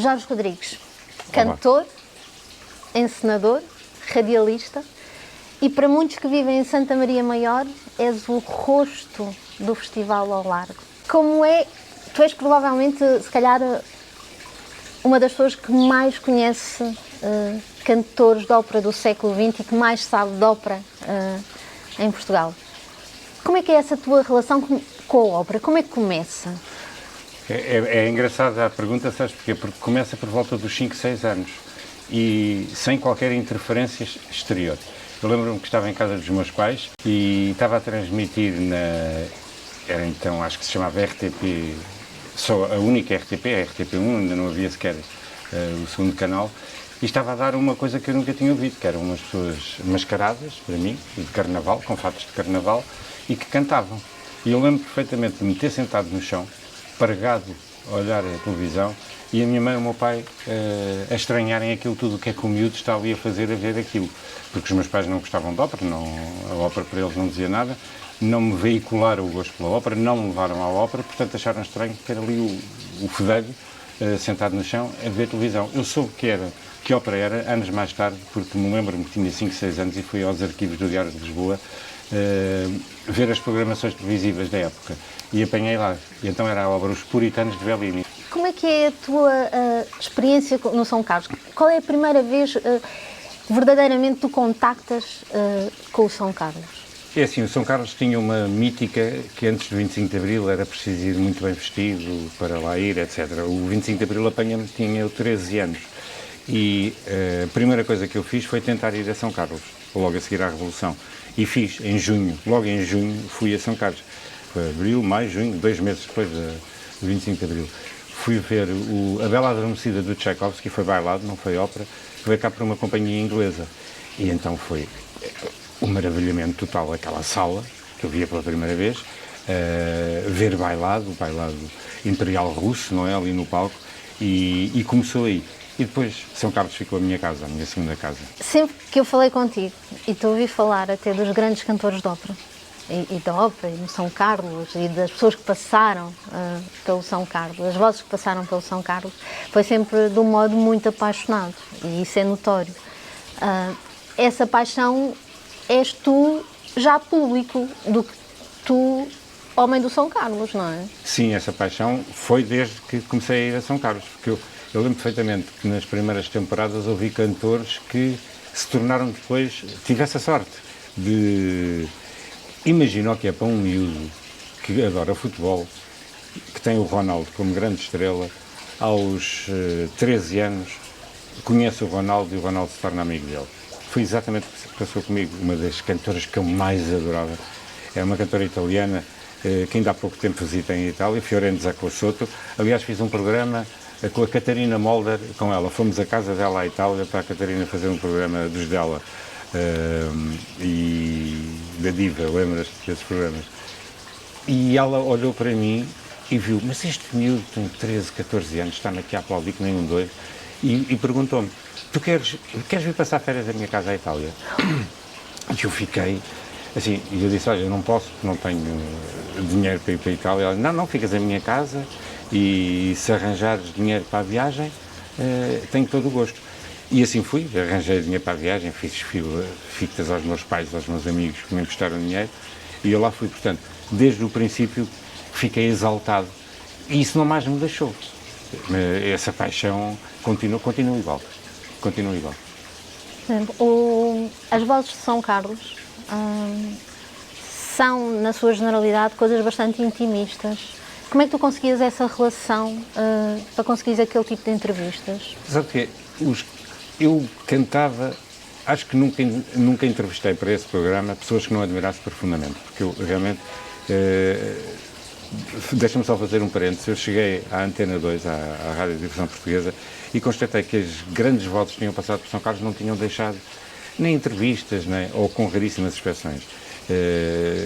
Jorge Rodrigues, cantor, encenador, radialista e para muitos que vivem em Santa Maria Maior és o rosto do Festival ao Largo. Como é, tu és provavelmente, se calhar, uma das pessoas que mais conhece cantores de ópera do século XX e que mais sabe de ópera em Portugal. Como é que é essa tua relação com a ópera? Como é que começa? É engraçada a pergunta, sabes porquê? Porque começa por volta dos 5, 6 anos e sem qualquer interferência exterior. Eu lembro-me que estava em casa dos meus pais e estava a transmitir era então, acho que se chamava RTP, só a única RTP, a RTP1, ainda não havia sequer o segundo canal, e estava a dar uma coisa que eu nunca tinha ouvido, que eram umas pessoas mascaradas, para mim, de carnaval, com fatos de carnaval, e que cantavam. E eu lembro perfeitamente de me ter sentado no chão, pregado a olhar a televisão, e a minha mãe e o meu pai a estranharem aquilo tudo, o que é que o miúdo está ali a fazer, a ver aquilo. Porque os meus pais não gostavam de ópera, a ópera para eles não dizia nada, não me veicularam o gosto pela ópera, não me levaram à ópera, portanto acharam estranho que era ali o fedelho sentado no chão a ver televisão. Eu soube que ópera era anos mais tarde, porque me lembro-me que tinha 5, 6 anos e fui aos arquivos do Diário de Lisboa ver as programações televisivas da época e apanhei lá. E então era a obra Os Puritanos de Bellini. Como é que é a tua experiência no São Carlos? Qual é a primeira vez que verdadeiramente tu contactas com o São Carlos? É assim, o São Carlos tinha uma mítica que antes do 25 de Abril era preciso ir muito bem vestido para lá ir, etc. O 25 de Abril apanha-me, tinha eu 13 anos. E a primeira coisa que eu fiz foi tentar ir a São Carlos, logo a seguir à Revolução. E fiz em junho, logo em junho fui a São Carlos. Foi abril, maio, junho, 2 meses depois do 25 de Abril. Fui ver A Bela Adormecida do Tchaikovsky, foi bailado, não foi ópera, que veio cá por uma companhia inglesa. E então foi um maravilhamento total, aquela sala, que eu via pela primeira vez, ver o bailado imperial russo, não é, ali no palco, e começou aí. E depois São Carlos ficou a minha casa, a minha segunda casa. Sempre que eu falei contigo, e te ouvi falar até dos grandes cantores de ópera, e da ópera, e do São Carlos, e das pessoas que passaram pelo São Carlos, as vozes que passaram pelo São Carlos, foi sempre de um modo muito apaixonado, e isso é notório. Essa paixão és tu já público, do que tu, homem do São Carlos, não é? Sim, essa paixão foi desde que comecei a ir a São Carlos, porque eu lembro perfeitamente que nas primeiras temporadas ouvi cantores que se tornaram depois, tive essa sorte de... Imagina o que é para um miúdo que adora futebol, que tem o Ronaldo como grande estrela, aos 13 anos conhece o Ronaldo e o Ronaldo se torna amigo dele. Foi exatamente o que passou comigo. Uma das cantoras que eu mais adorava é uma cantora italiana que ainda há pouco tempo visitei em Itália, Fiorenza Cossotto. Aliás, fiz um programa com a Catarina Molder, com ela. Fomos à casa dela à Itália para a Catarina fazer um programa dos dela. E da Diva, lembras-te desses programas? E ela olhou para mim e viu, mas este miúdo tem 13, 14 anos, está-me aqui a aplaudir que nem um doido, e perguntou-me, tu queres vir passar férias à minha casa à Itália? E eu fiquei, assim, e eu disse, olha, eu não posso, não tenho dinheiro para ir para a Itália. Ela, não, ficas em minha casa e se arranjares dinheiro para a viagem, tenho todo o gosto. E assim fui, arranjei dinheiro para a viagem, fiz fitas aos meus pais, aos meus amigos que me emprestaram dinheiro, e eu lá fui. Portanto, desde o princípio fiquei exaltado. E isso não mais me deixou. Essa paixão continua igual. Continua igual. As vozes de São Carlos são, na sua generalidade, coisas bastante intimistas. Como é que tu conseguias essa relação para conseguires aquele tipo de entrevistas? Sabe o quê? Eu cantava, acho que nunca entrevistei para esse programa pessoas que não admirasse profundamente, porque eu realmente, deixa-me só fazer um parênteses, eu cheguei à Antena 2, à Rádio Difusão Portuguesa, e constatei que as grandes vozes que tinham passado por São Carlos não tinham deixado nem entrevistas, ou com raríssimas exceções,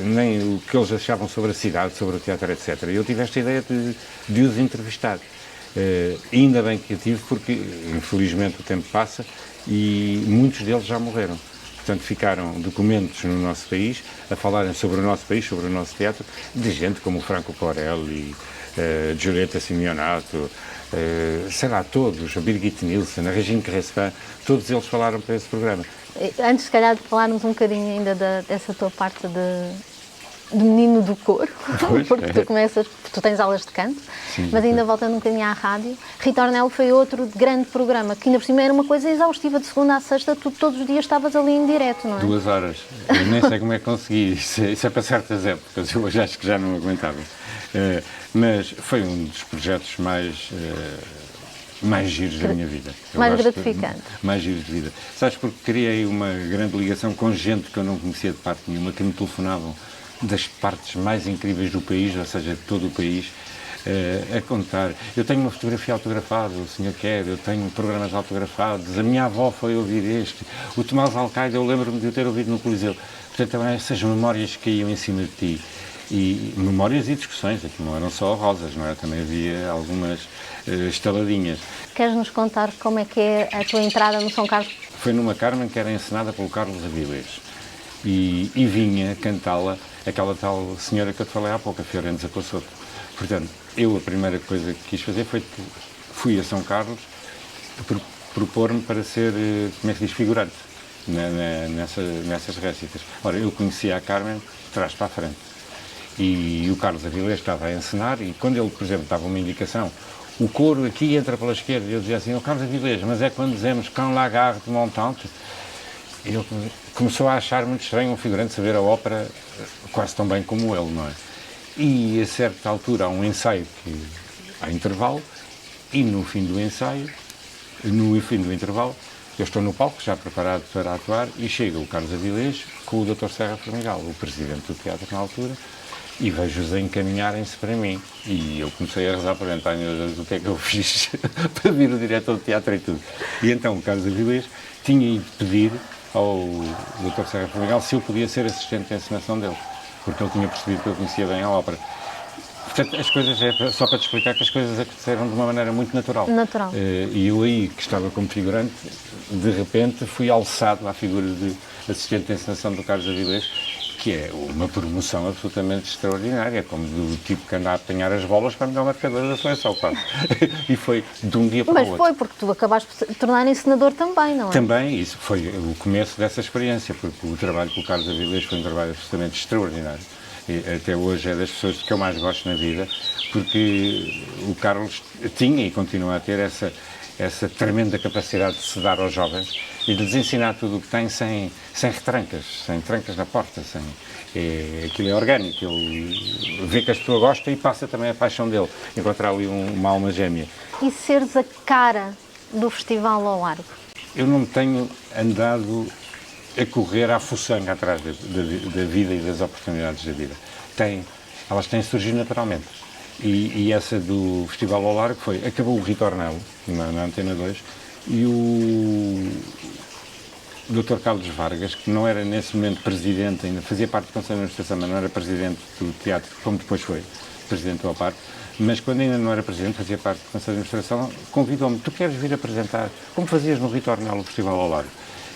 nem o que eles achavam sobre a cidade, sobre o teatro, etc. E eu tive esta ideia de os entrevistar. Ainda bem que eu tive, porque infelizmente o tempo passa e muitos deles já morreram. Portanto, ficaram documentos no nosso país a falarem sobre o nosso país, sobre o nosso teatro, de gente como o Franco Corelli, Giulietta Simeonato, sei lá, todos, a Birgit Nilsson, a Regine Crespin, todos eles falaram para esse programa. Antes, se calhar, de falarmos um bocadinho ainda dessa tua parte de menino do coro, Pois, porque tu tens aulas de canto, Sim, mas ainda voltando um bocadinho à rádio, Rita Ornella foi outro grande programa, que ainda por cima era uma coisa exaustiva, de segunda a sexta, tu todos os dias estavas ali em direto, não é? 2 horas. Eu nem sei como é que consegui. Isso é para certas épocas. Eu hoje acho que já não aguentava. Mas foi um dos projetos mais giros da minha vida. Mais gratificante. Mais giros de vida. Sabes, porque criei uma grande ligação com gente que eu não conhecia de parte nenhuma, que me telefonavam das partes mais incríveis do país, ou seja, de todo o país, a contar. Eu tenho uma fotografia autografada, o senhor quer, eu tenho programas autografados, a minha avó foi ouvir este, o Tomás Alcaide, eu lembro-me de eu ter ouvido no Coliseu. Portanto, também essas memórias que caíam em cima de ti. E memórias e discussões, aqui não eram só rosas, não é? Também havia algumas estaladinhas. Queres-nos contar como é que é a tua entrada no São Carlos? Foi numa Carmen que era encenada pelo Carlos Avilés e vinha cantá-la aquela tal senhora que eu te falei há pouco, a Fiorenza Cossotto. Portanto, eu a primeira coisa que quis fazer foi que fui a São Carlos propor-me para ser, como é que diz, figurante nessas récitas. Ora, eu conhecia a Carmen de trás para a frente. E o Carlos Avilés estava a encenar e quando ele, por exemplo, dava uma indicação, o coro aqui entra pela esquerda, e eu dizia assim, o Carlos Avilés, mas é quando dizemos quand la gare de montante, ele começou a achar muito estranho um figurante saber a ópera quase tão bem como ele, não é? E a certa altura há um ensaio há intervalo e no fim do ensaio, no fim do intervalo, eu estou no palco já preparado para atuar e chega o Carlos Avilés com o Dr. Serra Formigal, o presidente do teatro na altura, e vejo-os a encaminharem-se para mim. E eu comecei a rezar para dentro, o que é que eu fiz para vir o diretor do teatro e tudo. E então o Carlos Avilés tinha ido pedir ao Dr. Serra Formigal se eu podia ser assistente de encenação dele, porque ele tinha percebido que eu conhecia bem a ópera. Portanto, as coisas, só para te explicar que as coisas aconteceram de uma maneira muito natural. Natural. E eu aí, que estava como figurante, de repente fui alçado à figura de assistente de encenação do Carlos Avilés, que é uma promoção absolutamente extraordinária, como do tipo que anda a apanhar as bolas para me dar uma marcadora da seleção, quase. E foi de um dia para o outro. Mas foi porque tu acabaste por te tornar encenador também, não é? Também, isso foi o começo dessa experiência, porque o trabalho com o Carlos Avilés foi um trabalho absolutamente extraordinário. E até hoje é das pessoas que eu mais gosto na vida, porque o Carlos tinha e continua a ter essa tremenda capacidade de se dar aos jovens e de lhes ensinar tudo o que tem sem retrancas, sem trancas na porta. Aquilo é orgânico, ele vê que a pessoa gosta e passa também a paixão dele, encontrar ali uma alma gêmea. E seres a cara do Festival ao Largo? Eu não me tenho andado a correr à fuçanga atrás da vida e das oportunidades da vida. Elas têm surgido naturalmente. E essa do Festival ao Largo acabou o Rita Ornella, na Antena 2, e o Dr. Carlos Vargas, que não era nesse momento presidente, ainda fazia parte do Conselho de Administração, mas não era presidente do teatro, como depois foi, presidente do APAR, mas quando ainda não era presidente, fazia parte do Conselho de Administração, convidou-me, tu queres vir apresentar, como fazias no Rita Ornella o Festival ao Largo?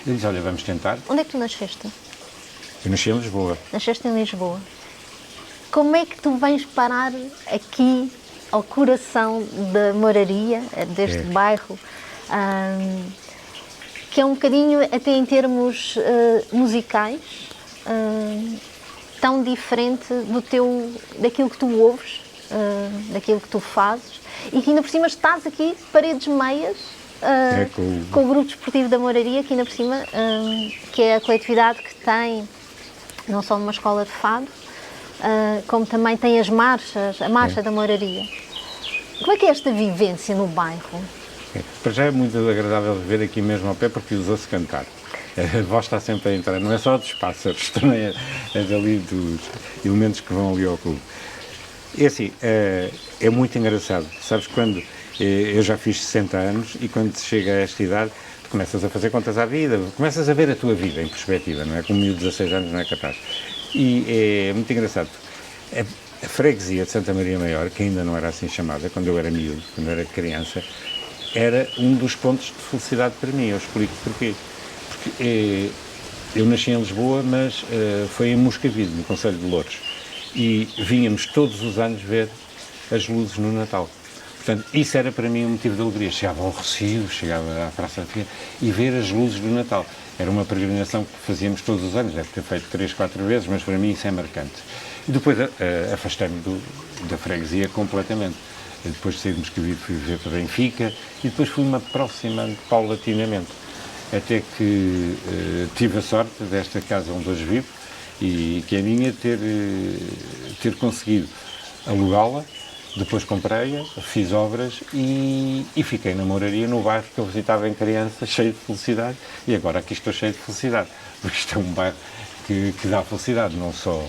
Eu disse, olha, vamos tentar. Onde é que tu nasceste? Eu nasci em Lisboa. Nasceste em Lisboa. Como é que tu vens parar aqui ao coração da moraria, deste bairro, que é um bocadinho, até em termos musicais, tão diferente daquilo que tu ouves, daquilo que tu fazes, e que ainda por cima estás aqui, paredes meias, com o Grupo Desportivo da Moraria, que ainda por cima, que é a coletividade que tem não só uma escola de fado, como também tem a Marcha da Moraria. Como é que é esta vivência no bairro? Para já é muito agradável viver aqui mesmo ao pé, porque usa-se cantar. A voz está sempre a entrar, não é só dos pássaros, também é dali dos elementos que vão ali ao clube. É assim, é muito engraçado. Sabes, quando eu já fiz 60 anos e quando se chega a esta idade, começas a fazer contas à vida, começas a ver a tua vida em perspectiva, não é? Com um miúdo de 16 anos não é capaz. E é muito engraçado. A freguesia de Santa Maria Maior, que ainda não era assim chamada, quando eu era miúdo, quando eu era criança, era um dos pontos de felicidade para mim. Eu explico porquê. Porque eu nasci em Lisboa, mas foi em Moscavide, no Concelho de Loures. E vínhamos todos os anos ver as luzes no Natal. Portanto, isso era para mim um motivo de alegria. Chegava ao Rocio, chegava à Praça da Figueira e ver as luzes do Natal. Era uma peregrinação que fazíamos todos os anos, deve ter feito 3, 4 vezes, mas para mim isso é marcante. E depois afastei-me da freguesia completamente. Depois de sairmos que fui viver para Benfica e depois fui-me aproximando paulatinamente. Até que tive a sorte desta casa onde hoje vivo e que é minha ter conseguido alugá-la. Depois comprei-a, fiz obras e fiquei na moraria no bairro que eu visitava em criança, cheio de felicidade, e agora aqui estou cheio de felicidade, porque isto é um bairro que dá felicidade, não só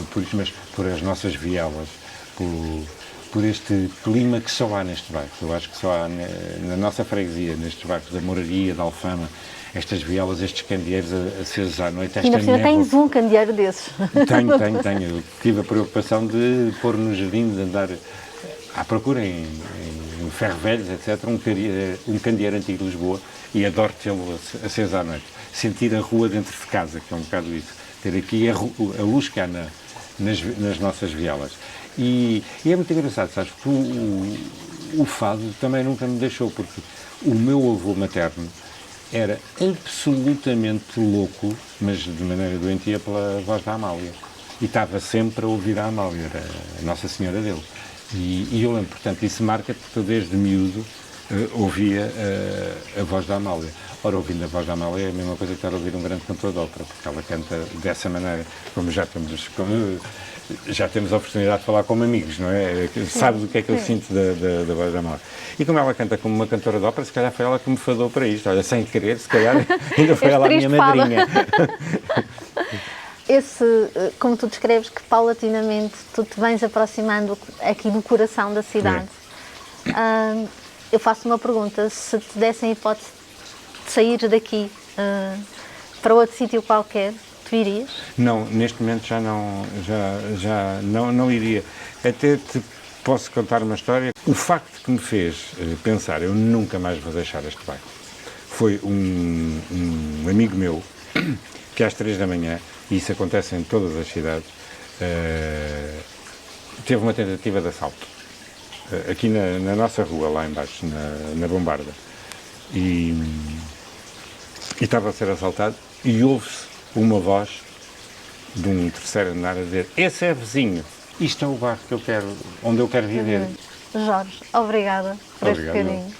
por isso, mas por as nossas vielas, por este clima que só há neste bairro. Eu acho que só há na nossa freguesia, nestes bairros da moraria, da Alfama, estas vielas, estes candeeiros acesos à noite. E na piscina tens um candeeiro desses. Tenho. Eu tive a preocupação de pôr no jardim, de andar à procura em ferro velhos, etc., um candeeiro antigo de Lisboa, e adoro tê-lo aceso à noite. Sentir a rua dentro de casa, que é um bocado isso. Ter aqui a luz que há nas nossas vielas. E é muito engraçado, sabes, porque o fado também nunca me deixou, porque o meu avô materno era absolutamente louco, mas de maneira doentia, pela voz da Amália. E estava sempre a ouvir a Amália, era a Nossa Senhora dele. E eu lembro, portanto, isso marca porque eu desde miúdo ouvia a voz da Amália. Ora, ouvindo a voz da Amália é a mesma coisa que estar a ouvir um grande cantor de ópera, porque ela canta dessa maneira, como já temos a oportunidade de falar como amigos, não é? Sabes o que é que eu sinto da voz da Amália. E como ela canta como uma cantora de ópera, se calhar foi ela que me fadou para isto. Olha, sem querer, se calhar ainda foi ela a minha madrinha. Como tu descreves, que paulatinamente tu te vens aproximando aqui do coração da cidade. Eu faço uma pergunta: se te dessem a hipótese de sair daqui para outro sítio qualquer, tu irias? Não, neste momento já não iria. Até te posso contar uma história. O facto que me fez pensar, eu nunca mais vou deixar este bairro, foi um amigo meu que às 3 da manhã, e isso acontece em todas as cidades, teve uma tentativa de assalto. Aqui na nossa rua, lá embaixo, na Bombarda. E estava a ser assaltado e ouve-se uma voz de um terceiro andar a dizer: esse é vizinho, isto é o bairro onde eu quero viver. Jorge, obrigada por este bocadinho.